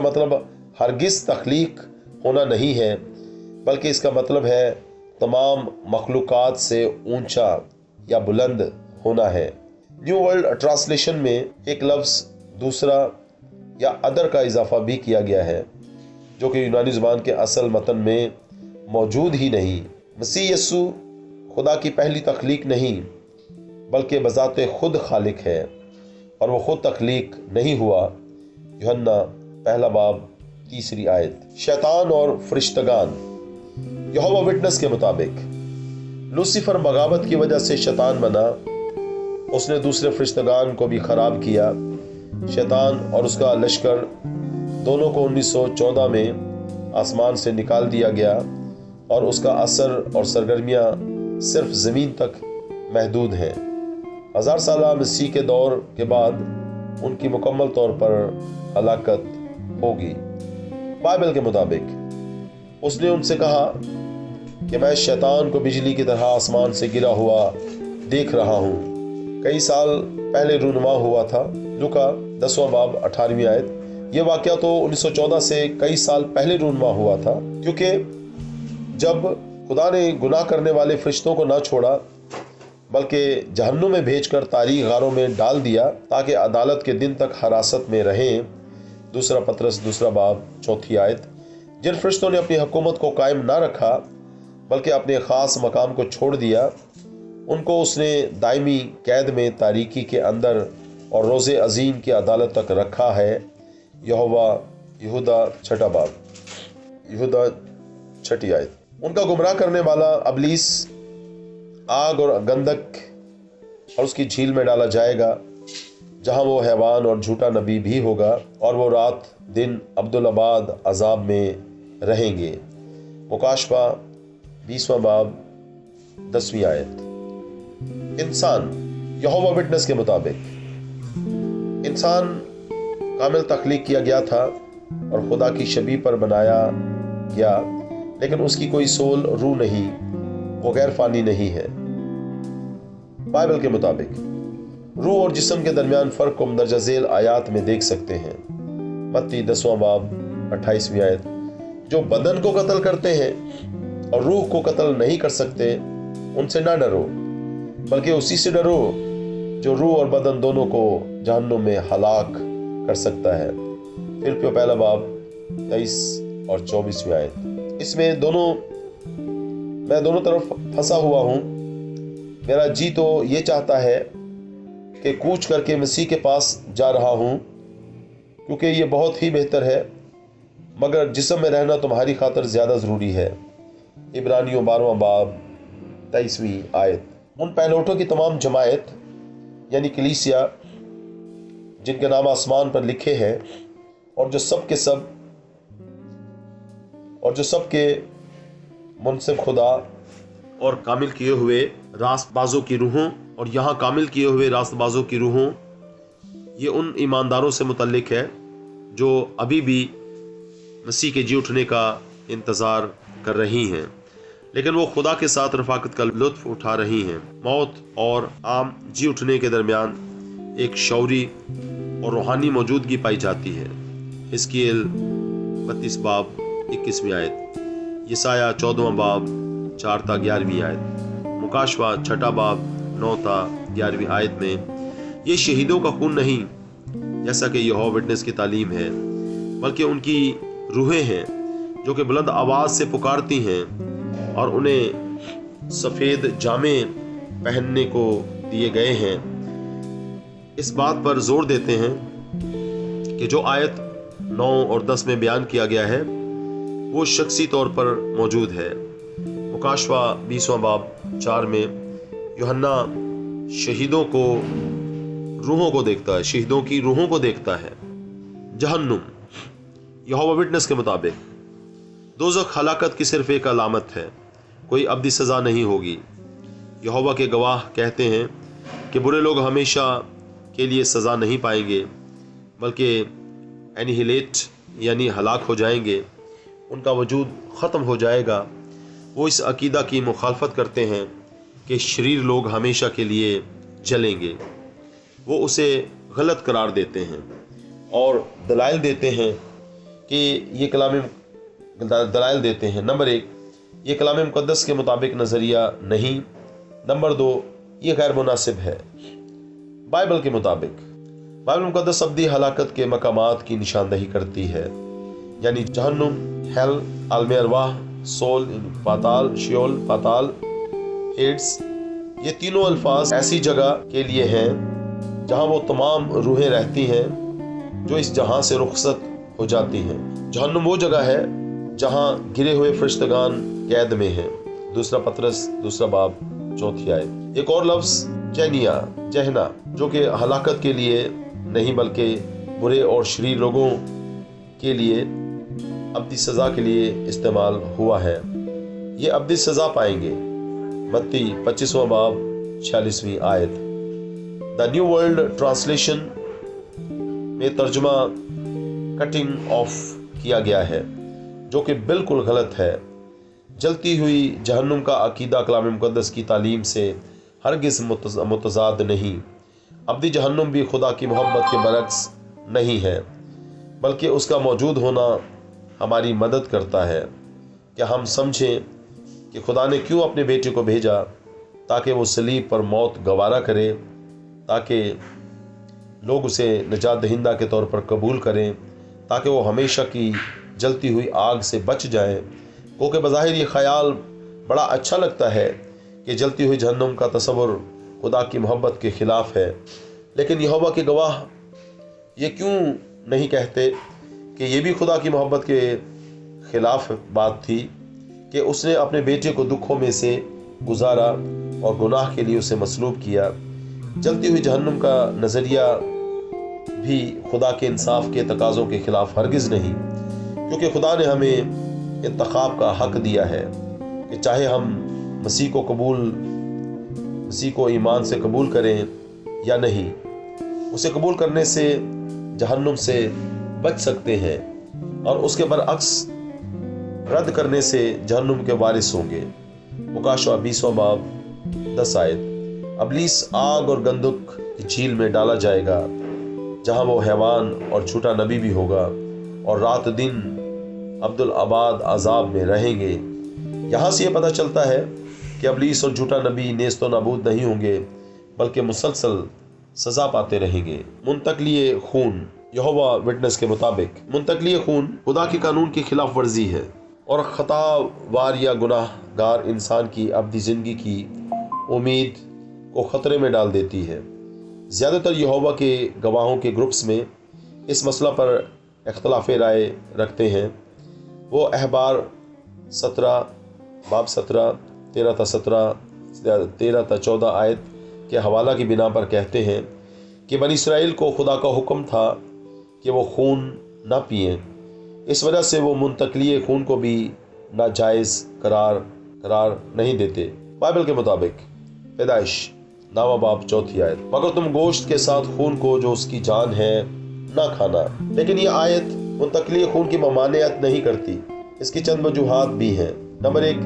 मतलब हरगिज़ तख्लीक होना नहीं है, बल्कि इसका मतलब है तमाम मखलूकात से ऊंचा या बुलंद होना है। न्यू वर्ल्ड ट्रांसलेशन में एक लफ्ज़ दूसरा या अदर का इजाफा भी किया गया है, जो कि यूनानी ज़बान के असल मतन में मौजूद ही नहीं। मसीह यस्सु खुदा की पहली तख्लीक नहीं, बल्कि बज़ाते खुद खालिक है, और वो खुद तख्लीक नहीं हुआ। यूहन्ना पहला बाब 3री आयत। शैतान और फरिश्तगान। यहोवा विटनेस के मुताबिक लूसीफर बगावत की वजह से शैतान बना। उसने दूसरे फरिश्तगान को भी खराब किया। शैतान और उसका लश्कर दोनों को 1914 में आसमान से निकाल दिया गया, और उसका असर और सरगर्मियाँ सिर्फ ज़मीन तक महदूद हैं। 1000 साल मसीह के दौर के बाद उनकी मुकम्मल तौर पर हलाकत होगी। बाइबल के मुताबिक उसने उनसे कहा कि मैं शैतान को बिजली की तरह आसमान से गिरा हुआ देख रहा हूँ। कई साल पहले रूनुमा हुआ था। लूका 10वां बाब 18वीं आयत। यह वाक़या तो 1914 से कई साल पहले रूनुमा हुआ था, क्योंकि जब खुदा ने गुनाह करने वाले फरिश्तों को ना छोड़ा, बल्कि जहन्नुम में भेजकर तारीख गारों में डाल दिया ताकि अदालत के दिन तक हिरासत में रहें। 2 पतरस 2 बाब 4 आयत। जिन फरिश्तों ने अपनी हुकूमत को कायम ना रखा, बल्कि अपने ख़ास मकाम को छोड़ दिया, उनको उसने दायमी कैद में तारीकी के अंदर और रोज़े अजीम की अदालत तक रखा है। यहूदा 6 आयत। उनका गुमराह करने वाला अबलीस आग और गंधक और उसकी झील में डाला जाएगा, जहां वो हैवान और झूठा नबी भी होगा, और वो रात दिन अब्दुल-अबाद अजाब में रहेंगे। मुकाशफा 20वां बाब 10वीं आयत। इंसान। यहोवा विटनेस के मुताबिक इंसान कामिल तख्लीक किया गया था और खुदा की शबीह पर बनाया गया, लेकिन उसकी कोई सोल रूह नहीं, वो गैर फानी नहीं है। बाइबल के मुताबिक रूह और जिस्म के दरमियान फ़र्क को मंदरजा झेल आयात में देख सकते हैं। मत्ती 10वां बाब 28वीं आयत। जो बदन को कत्ल करते हैं और रूह को कत्ल नहीं कर सकते, उनसे ना डरो, बल्कि उसी से डरो जो रूह और बदन दोनों को जहन्नुम में हलाक कर सकता है। फिलिप्पियों पहला बाब 23 और 24वीं आयत। इसमें मैं दोनों तरफ फंसा हुआ हूँ। मेरा जी तो ये चाहता है कि कूच करके मसीह के पास जा रहा हूँ, क्योंकि ये बहुत ही बेहतर है, मगर जिस्म में रहना तुम्हारी खातर ज़्यादा ज़रूरी है। इब्रानियों 12वां बाब 23वीं आयत। उन पहलोठों की तमाम जमायत यानी कलीसिया, जिनके नाम आसमान पर लिखे हैं, और जो सब के मुनसिफ खुदा और कामिल किए हुए रास्तबाजों की रूहों, और यहाँ कामिल किए हुए रास्तबाजों की रूहों, ये उन ईमानदारों से मुतल्लिक है जो अभी भी मसीह के जी उठने का इंतज़ार कर रही हैं, लेकिन वो खुदा के साथ रफ़ाकत का लुत्फ़ उठा रही हैं। मौत और आम जी उठने के दरमियान एक शौरी और रूहानी मौजूदगी पाई जाती है। हिस्कियल 32 बाब 21वीं आयत। यसाया 14वां बाब 4 ta 11वीं आयत। मुकाशवा 6 बाब 9 ta 11वीं आयत में ये शहीदों का खून नहीं, जैसा कि यहोवा विटनेस की तालीम है, बल्कि उनकी रूहें हैं जो कि बुलंद आवाज़ से पुकारती हैं, और उन्हें सफ़ेद जामे पहनने को दिए गए हैं। इस बात पर जोर देते हैं कि जो आयत 9 और 10 में बयान किया गया है वो शख्सी तौर पर मौजूद है। मुकाशवा 20वां बाब 4 में यूहन्ना शहीदों को रूहों को देखता है, शहीदों की रूहों को देखता है। जहन्नुम, यहोवा विटनेस के मुताबिक दोज़ख हलाकत की सिर्फ एक अलामत है, कोई अब्दी सज़ा नहीं होगी। यहोवा के गवाह कहते हैं कि बुरे लोग हमेशा के लिए सज़ा नहीं पाएंगे, बल्कि एनिहिलेट यानी हलाक हो जाएंगे, उनका वजूद ख़त्म हो जाएगा। वो इस अकीदा की मुखालफत करते हैं कि शरीर लोग हमेशा के लिए जलेंगे। वो उसे गलत करार देते हैं और दलाइल देते हैं कि दलाइल देते हैं। नंबर 1, ये कलाम मुक़द्दस के मुताबिक नज़रिया नहीं। नंबर 2, ये गैर मुनासिब है। बाइबल के मुताबिक बाइबल मुक़द्दस अब्दी हलाकत के मकामात की निशानदही करती है, यानी जहन्नुम, हेल, आलम अरवाह, सोल, पाताल, शियोल, पाताल, हेड्स, ये तीनों अल्फाज ऐसी जगह के लिए हैं जहाँ वो तमाम रूहें रहती हैं जो इस जहां से रुखसत हो जाती हैं। जहन्नुम वो जगह है जहाँ गिरे हुए फरिश्तगान कैद में हैं। 2 पतरस 2 बाब 4 आयत। एक और लफ्ज़ जहनिया, जहना, जो कि हलाकत के लिए नहीं बल्कि बुरे और शरीर लोगों के लिए अब्दी सज़ा के लिए इस्तेमाल हुआ है। ये अब्दी सज़ा पाएंगे। मत्ती 25वां बाब 46वीं आयत। द न्यू वर्ल्ड ट्रांसलेशन में तर्जुमा कटिंग ऑफ किया गया है, जो कि बिल्कुल गलत है। जलती हुई जहन्नुम का अकीदा कलाम मुक़द्दस की तालीम से हरगिज़ मुतज़ाद नहीं। अब्दी जहन्नुम भी खुदा की मोहब्बत के बरक्स नहीं है, बल्कि उसका मौजूद होना हमारी मदद करता है कि हम समझें कि खुदा ने क्यों अपने बेटे को भेजा, ताकि वो सलीब पर मौत गवारा करे, ताकि लोग उसे निजात दहिंदा के तौर पर कबूल करें, ताकि वो हमेशा की जलती हुई आग से बच जाएं। क्योंकि बज़ाहिर ये ख्याल बड़ा अच्छा लगता है कि जलती हुई जहन्नुम का तसव्वुर खुदा की मोहब्बत के ख़िलाफ़ है, लेकिन यहोवा के गवाह ये क्यों नहीं कहते कि ये भी खुदा की मोहब्बत के ख़िलाफ़ बात थी कि उसने अपने बेटे को दुखों में से गुजारा और गुनाह के लिए उसे मसलूब किया। जलती हुई जहन्नुम का नज़रिया भी खुदा के इंसाफ के तकाज़ों के ख़िलाफ़ हरगिज़ नहीं, क्योंकि खुदा ने हमें इंतखाब का हक़ दिया है कि चाहे हम मसीह को ईमान से कबूल करें या नहीं, उसे कबूल करने से जहन्नुम से बच सकते हैं और उसके बरअक्स रद्द करने से जहन्नुम के वारिस होंगे। मुकाशवा 20वां बाब 10 आयत। अबलीस आग और गंदुक की झील में डाला जाएगा, जहां वो हैवान और झूठा नबी भी होगा और रात दिन अब्दुल आबाद अजाब में रहेंगे। यहाँ से ये पता चलता है कि अबलीस और झूठा नबी नेस्तो नाबूद नहीं होंगे, बल्कि मुसलसल सज़ा पाते रहेंगे। मुंतकलिए खून, यहोवा विटनेस के मुताबिक मुंतकलिए खून खुदा के कानून की खिलाफ वर्जी है और खतावार या गुनाहगार इंसान की अब्दी ज़िंदगी की उम्मीद को ख़तरे में डाल देती है। ज़्यादातर यहोवा के गवाहों के ग्रुप्स में इस मसला पर इख्तलाफ राय रखते हैं। वो अहबार 17 बाब 17 13-14 आयत के हवाला की बिना पर कहते हैं कि बनी इसराइल को खुदा का हुक्म था कि वो खून ना पिएं, इस वजह से वो मुंतकलिए खून को भी नाजायज़ करार नहीं देते। बाइबल के मुताबिक पैदाइश 9 बाब 4 आयत। मगर तुम गोश्त के साथ खून को जो उसकी जान है ना खाना। लेकिन ये आयत मुंतकलिए खून की ममानियत नहीं करती। इसकी चंद वजूहात भी हैं। नंबर 1,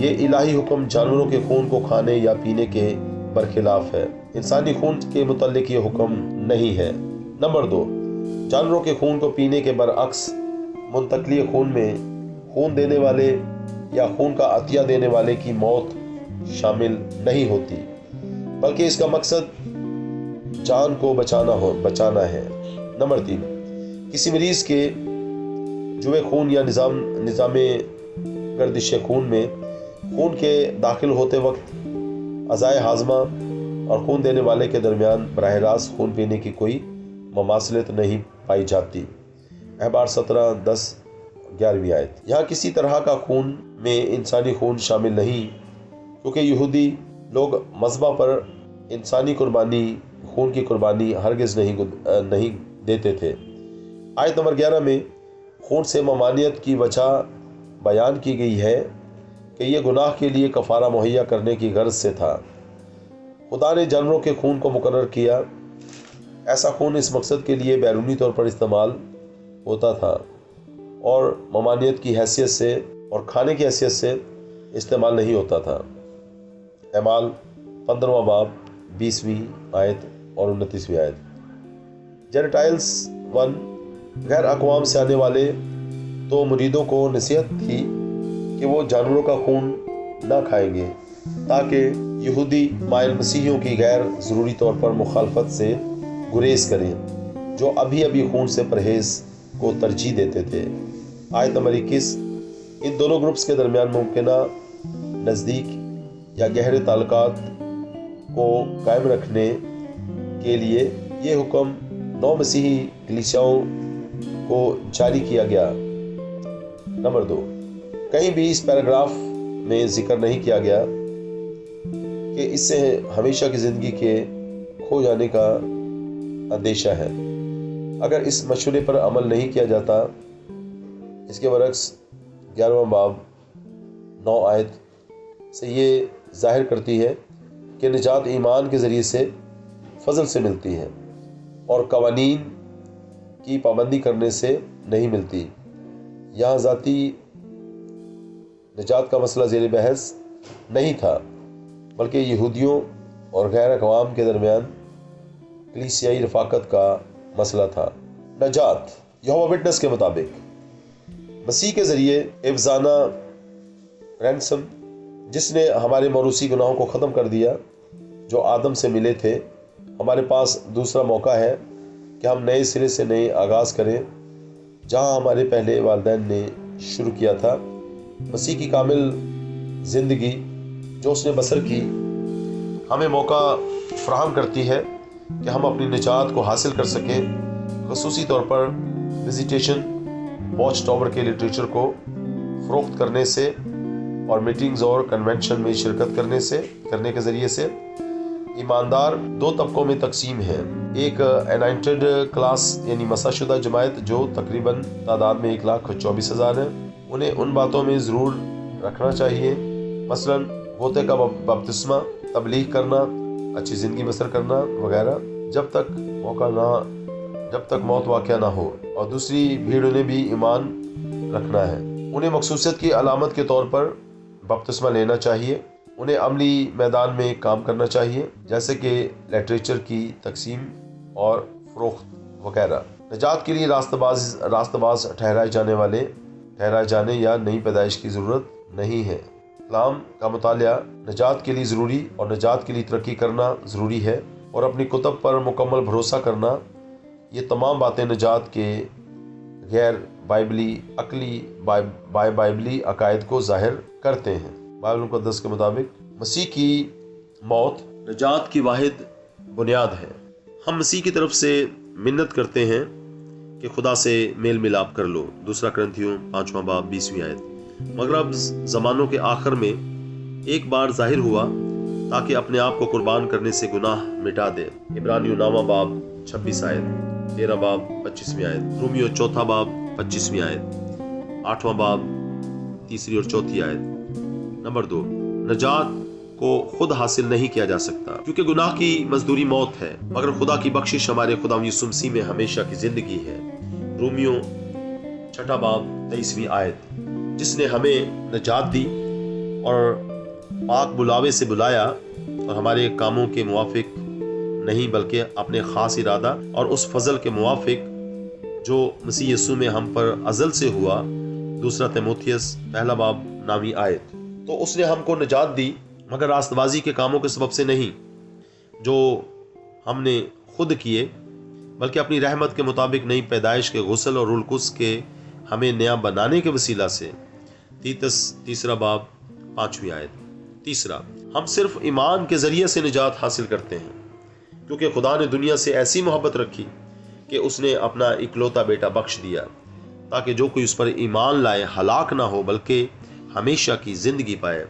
ये इलाही हुक्म जानवरों के खून को खाने या पीने के बरखिलाफ है। इंसानी खून के मुतल्लिक ये हुक्म नहीं है। नंबर 2, जानवरों के खून को पीने के बरअक्स मुंतकलिए खून में खून देने वाले या खून का अतिया देने वाले की मौत शामिल नहीं होती, बल्कि इसका मकसद जान को बचाना है। नंबर 3, किसी मरीज के जुए खून या निज़ामे गर्दिश खून में खून के दाखिल होते वक्त अज़ाए हाज़मा और खून देने वाले के दरमियान बराह रास्त खून पीने की कोई ममासलत नहीं पाई जाती। अहबार 17-10-11 आयत। यहाँ किसी तरह का खून में इंसानी खून शामिल नहीं, क्योंकि यहूदी लोग मज़बा पर इंसानी कुर्बानी خون کی قربانی ہرگز نہیں دیتے تھے۔ آیت نمبر 11 میں خون سے ممانعت کی وجہ بیان کی گئی ہے کہ یہ گناہ کے لیے کفارہ مہیا کرنے کی غرض سے تھا۔ خدا نے جانوروں کے خون کو مقرر کیا۔ ایسا خون اس مقصد کے لیے بیرونی طور پر استعمال ہوتا تھا اور ممانعت کی حیثیت سے اور کھانے کی حیثیت سے استعمال نہیں ہوتا تھا۔ اعمال 15واں باب 20ویں آیت اور 29ویں آیت۔ جینٹائلز 1 غیر اقوام سے آنے والے تو مریدوں کو نصیحت تھی کہ وہ جانوروں کا خون نہ کھائیں گے تاکہ یہودی مائل مسیحیوں کی غیر ضروری طور پر مخالفت سے گریز کریں جو ابھی خون سے پرہیز کو ترجیح دیتے تھے۔ آیت نمبر 21 ان دونوں گروپس کے درمیان ممکنہ نزدیک یا گہرے تعلقات کو قائم رکھنے کے لیے یہ حکم 9 مسیحی کلیسیاؤں کو جاری کیا گیا۔ نمبر 2 کہیں بھی اس پیراگراف میں ذکر نہیں کیا گیا کہ اس سے ہمیشہ کی زندگی کے کھو جانے کا اندیشہ ہے۔ اگر اس مشورے پر عمل نہیں کیا جاتا، اس کے برعکس 11واں باب 9 آیت سے یہ ظاہر کرتی ہے کہ نجات ایمان کے ذریعے سے فضل سے ملتی ہے اور قوانین کی پابندی کرنے سے نہیں ملتی۔ یہاں ذاتی نجات کا مسئلہ زیر بحث نہیں تھا، بلکہ یہودیوں اور غیر اقوام کے درمیان کلیسیائی رفاقت کا مسئلہ تھا۔ نجات یہوہ وٹنس کے مطابق مسیح کے ذریعے افزانہ رینسم، جس نے ہمارے موروثی گناہوں کو ختم کر دیا جو آدم سے ملے تھے، ہمارے پاس دوسرا موقع ہے کہ ہم نئے سرے سے نئے آغاز کریں جہاں ہمارے پہلے والدین نے شروع کیا تھا۔ مسیح کی کامل زندگی جو اس نے بسر کی ہمیں موقع فراہم کرتی ہے کہ ہم اپنی نجات کو حاصل کر سکیں، خصوصی طور پر وزیٹیشن واچ ٹاور کے لٹریچر کو فروخت کرنے سے اور میٹنگز اور کنونشن میں شرکت کرنے کے ذریعے سے۔ ایماندار 2 طبقوں میں تقسیم ہے، ایک انائنٹڈ کلاس یعنی مسح شدہ جماعت جو تقریباً تعداد میں 1,24,000 ہے۔ انہیں ان باتوں میں ضرور رکھنا چاہیے، مثلاً غوطے کا بپتسمہ، تبلیغ کرنا، اچھی زندگی بسر کرنا وغیرہ، جب تک موت واقع نہ ہو، اور دوسری بھیڑ انہیں بھی ایمان رکھنا ہے۔ انہیں مخصوصیت کی علامت کے طور پر بپتسمہ لینا چاہیے، انہیں عملی میدان میں کام کرنا چاہیے جیسے کہ لٹریچر کی تقسیم اور فروخت وغیرہ۔ نجات کے لیے راست باز ٹھہرائے جانے یا نئی پیدائش کی ضرورت نہیں ہے۔ کلام کا مطالعہ نجات کے لیے ضروری اور نجات کے لیے ترقی کرنا ضروری ہے، اور اپنی کتب پر مکمل بھروسہ کرنا۔ یہ تمام باتیں نجات کے غیر بائبلی بائبلی عقائد کو ظاہر کرتے ہیں۔ بائبل مقدس کے مطابق مسیح کی موت نجات کی واحد بنیاد ہے۔ ہم مسیح کی طرف سے منت کرتے ہیں کہ خدا سے میل ملاپ کر لو، 2 کرنتھیوں 5واں باب 20ویں آیت۔ مگر اب زمانوں کے آخر میں ایک بار ظاہر ہوا تاکہ اپنے آپ کو قربان کرنے سے گناہ مٹا دے، عبرانیوں 9واں باب 26 آیت، 13 باب 25ویں آیت، رومیو 4 باب 25ویں آیت، 8واں باب 3 اور 4 آیت۔ نمبر 2 نجات کو خود حاصل نہیں کیا جا سکتا کیونکہ گناہ کی مزدوری موت ہے، مگر خدا کی بخشش ہمارے خدا یسوع مسیح میں ہمیشہ کی زندگی ہے، رومیو 6 باب 23ویں آیت۔ جس نے ہمیں نجات دی اور پاک بلاوے سے بلایا، اور ہمارے کاموں کے موافق نہیں بلکہ اپنے خاص ارادہ اور اس فضل کے موافق جو مسیح یسوع میں ہم پر ازل سے ہوا، 2 تیموتھیوس 1 باب 9ویں آیت۔ تو اس نے ہم کو نجات دی مگر راست بازی کے کاموں کے سبب سے نہیں جو ہم نے خود کیے، بلکہ اپنی رحمت کے مطابق نئی پیدائش کے غسل اور روح القدس کے ہمیں نیا بنانے کے وسیلہ سے، تیتس 3 باب 5ویں آیت۔ تیسرا، ہم صرف ایمان کے ذریعے سے نجات حاصل کرتے ہیں کیونکہ خدا نے دنیا سے ایسی محبت رکھی کہ اس نے اپنا اکلوتا بیٹا بخش دیا تاکہ جو کوئی اس پر ایمان لائے ہلاک نہ ہو بلکہ ہمیشہ کی زندگی پائے،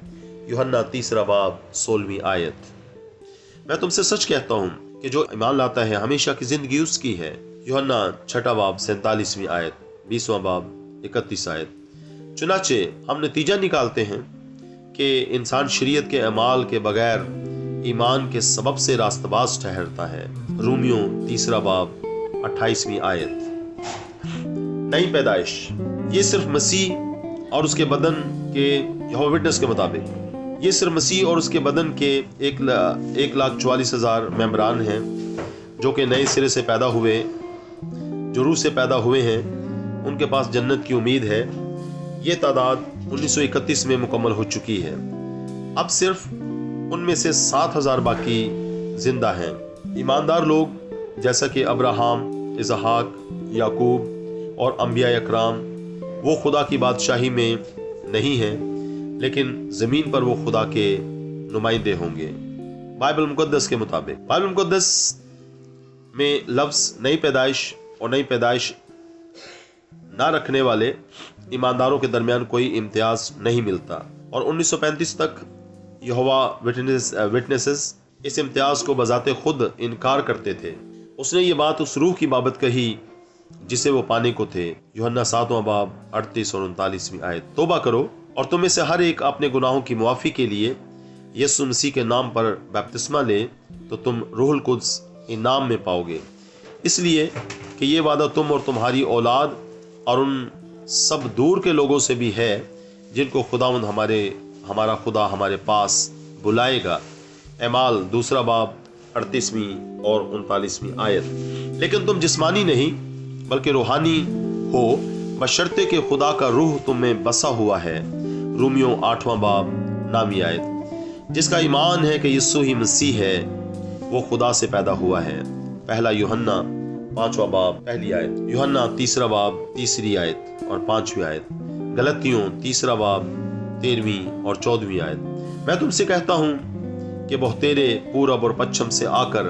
یوحنا 3 باب 16ویں آیت۔ میں تم سے سچ کہتا ہوں کہ جو ایمان لاتا ہے ہمیشہ کی زندگی اس کی ہے۔ یوحنا 6 باب 47 آیت، 20 باب 31 آیت۔ چنانچہ ہم نتیجہ نکالتے ہیں کہ انسان شریعت کے اعمال کے بغیر ایمان کے سبب سے راست باز ٹھہرتا ہے۔ رومیوں 3 باب 28 آیت۔ نئی پیدائش، یہ صرف مسیح اور اس کے بدن کے یہوہ وٹنس کے مطابق یہ صرف مسیح اور اس کے بدن کے 1,44,000 ممبران ہیں جو کہ نئے سرے سے پیدا ہوئے، جو روح سے پیدا ہوئے ہیں، ان کے پاس جنت کی امید ہے۔ یہ تعداد 1931 میں مکمل ہو چکی ہے۔ اب صرف ان میں سے 7,000 باقی زندہ ہیں۔ ایماندار لوگ جیسا کہ ابراہم، اسحاق، یعقوب اور انبیاء اکرام وہ خدا کی بادشاہی میں نہیں ہیں، لیکن زمین پر وہ خدا کے نمائندے ہوں گے۔ بائبل مقدس کے مطابق، بائبل مقدس میں لفظ نئی پیدائش اور نئی پیدائش نہ رکھنے والے ایمانداروں کے درمیان کوئی امتیاز نہیں ملتا، اور 1935 تک یہوہ وٹنسز اس امتیاز کو بذات خود انکار کرتے تھے۔ اس نے یہ بات اس روح کی بابت کہی جسے وہ پانے کو تھے۔ یوحنا 7 باب 38 اور 39 آیت۔ توبہ کرو اور تم میں سے ہر ایک اپنے گناہوں کی معافی کے لیے یسوع مسیح کے نام پر بپتسمہ لے تو تم روح القدس انعام میں پاؤ گے، اس لیے کہ یہ وعدہ تم اور تمہاری اولاد اور ان سب دور کے لوگوں سے بھی ہے جن کو خداوند ہمارا خدا ہمارے پاس بلائے گا۔ اعمال 2 باب 38 اور 39 آیت۔ لیکن تم جسمانی نہیں بلکہ روحانی ہو، بشرطے کہ خدا کا روح تم میں بسا ہوا ہے۔ رومیوں 8 باب 9 آیت۔ جس کا ایمان ہے کہ یسوع ہی مسیح ہے، وہ خدا سے پیدا ہوا ہے۔ پہلا یوحنا 5 باب 1 آیت، یوحنا 3 باب 3 آیت اور 5 آیت، غلطیوں 3 باب 13 اور 14 آیت۔ میں تم سے کہتا ہوں کہ بہتیرے پورب اور پچھم سے آ کر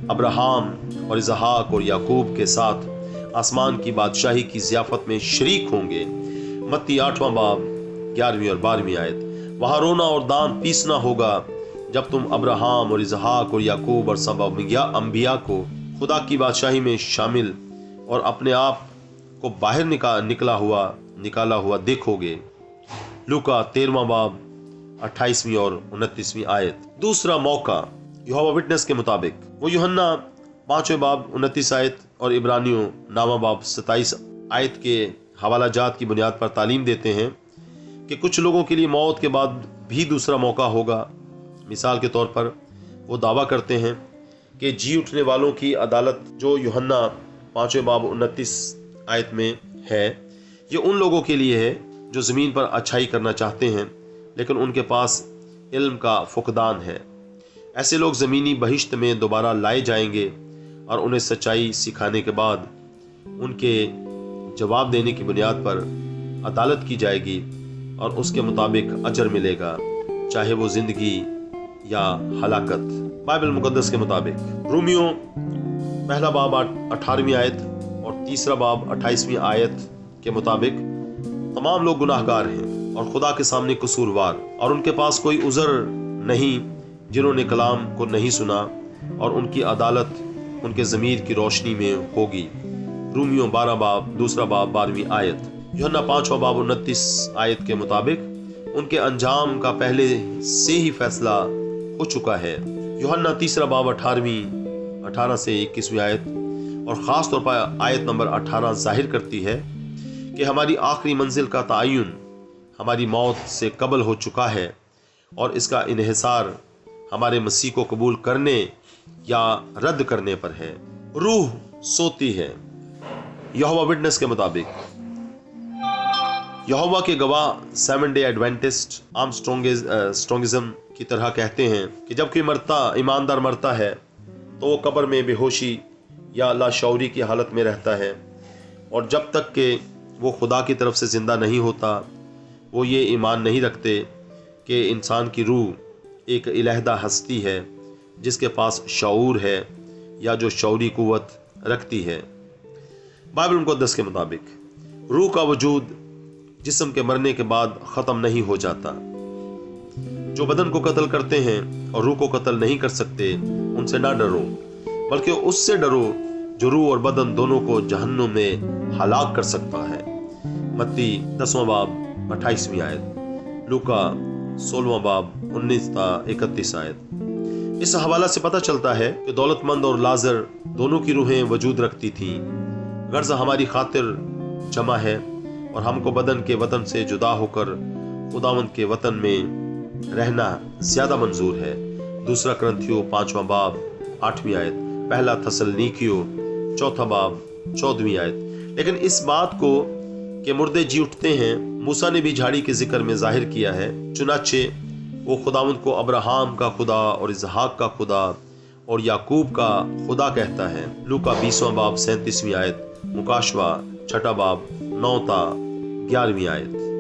ابراہم اور اسحاق اور یعقوب کے ساتھ آسمان کی بادشاہی کی ضیافت میں شریک ہوں گے۔ متی 8 باب 11 اور 12 آیت۔ وہاں رونا اور دان پیسنا ہوگا جب تم ابراہم اور اسحاق اور یعقوب اور سب انبیاء کو خدا کی بادشاہی میں شامل اور اپنے آپ کو باہر نکالا ہوا دیکھو گے۔ لوکا 13 باب 28 اور 29 آیت۔ دوسرا موقع یہوہ وٹنس کے مطابق وہ یوحنا 5 باب 29 آیت اور عبرانیوں 9 باب 27 آیت کے حوالہ جات کی بنیاد پر تعلیم دیتے ہیں کہ کچھ لوگوں کے لیے موت کے بعد بھی دوسرا موقع ہوگا۔ مثال کے طور پر وہ دعویٰ کرتے ہیں کہ جی اٹھنے والوں کی عدالت جو یوحنا 5 باب 29 آیت میں ہے، یہ ان لوگوں کے لیے ہے جو زمین پر اچھائی کرنا چاہتے ہیں لیکن ان کے پاس علم کا فقدان ہے۔ ایسے لوگ زمینی بہشت میں دوبارہ لائے جائیں گے اور انہیں سچائی سکھانے کے بعد ان کے جواب دینے کی بنیاد پر عدالت کی جائے گی اور اس کے مطابق اجر ملے گا، چاہے وہ زندگی یا ہلاکت۔ بائبل مقدس کے مطابق رومیوں 1 باب 18 آیت اور 3 باب 28 آیت کے مطابق تمام لوگ گناہ گار ہیں اور خدا کے سامنے قصوروار، اور ان کے پاس کوئی عذر نہیں جنہوں نے کلام کو نہیں سنا، اور ان کی عدالت ان کے ضمیر کی روشنی میں ہوگی۔ رومیوں 12 باب 2 باب 12 آیت۔ یوحنا 5 باب 29 آیت کے مطابق ان کے انجام کا پہلے سے ہی فیصلہ ہو چکا ہے۔ یوحنا 3 باب 18 سے 21 آیت اور خاص طور پر آیت نمبر 18 ظاہر کرتی ہے کہ ہماری آخری منزل کا تعین ہماری موت سے قبل ہو چکا ہے، اور اس کا انحصار ہمارے مسیح کو قبول کرنے یا رد کرنے پر ہے۔ روح سوتی ہے۔ یہوہ وٹنس کے مطابق یہوہ کے گواہ 7 ڈے ایڈوینٹسٹ آرمسٹرونگزم کی طرح کہتے ہیں کہ جب کوئی ایماندار مرتا ہے تو وہ قبر میں بے ہوشی یا لاشعوری کی حالت میں رہتا ہے، اور جب تک کہ وہ خدا کی طرف سے زندہ نہیں ہوتا وہ یہ ایمان نہیں رکھتے کہ انسان کی روح ایک علیحدہ ہستی ہے جس کے پاس شعور ہے یا جو شعوری قوت رکھتی ہے۔ بائبل مقدس کے مطابق روح کا وجود جسم کے مرنے کے بعد ختم نہیں ہو جاتا۔ جو بدن کو قتل کرتے ہیں اور روح کو قتل نہیں کر سکتے ان سے نہ ڈرو، बल्कि उससे डरो जो रूह और बदन दोनों को जहन्नुम में हलाक कर सकता है। मत्ती 10वां बाब 28वीं आयत, लूका 16वां बाब 19 ता 31 आयत। इस हवाला से पता चलता है कि दौलतमंद और लाजर दोनों की रूहें वजूद रखती थीं। गर्ज हमारी खातिर जमा है और हमको बदन के वतन से जुदा होकर खुदावंद के वतन में रहना ज्यादा मंजूर है। दूसरा करंथियो 5वां बाब 8वीं आयत, पहला थस्सलुनीकियों 4था बाब 14वीं आयत। लेकिन इस बात को कि मुर्दे जी उठते हैं मूसा ने भी झाड़ी के जिक्र में जाहिर किया है। चुनाचे वो खुदावंद को अब्राहम का खुदा और इसहाक का खुदा और याकूब का खुदा कहता है। लूका 20वां बाब 37वीं आयत, मुकाशवा 6ठा बाब 9 ता 11वीं आयत।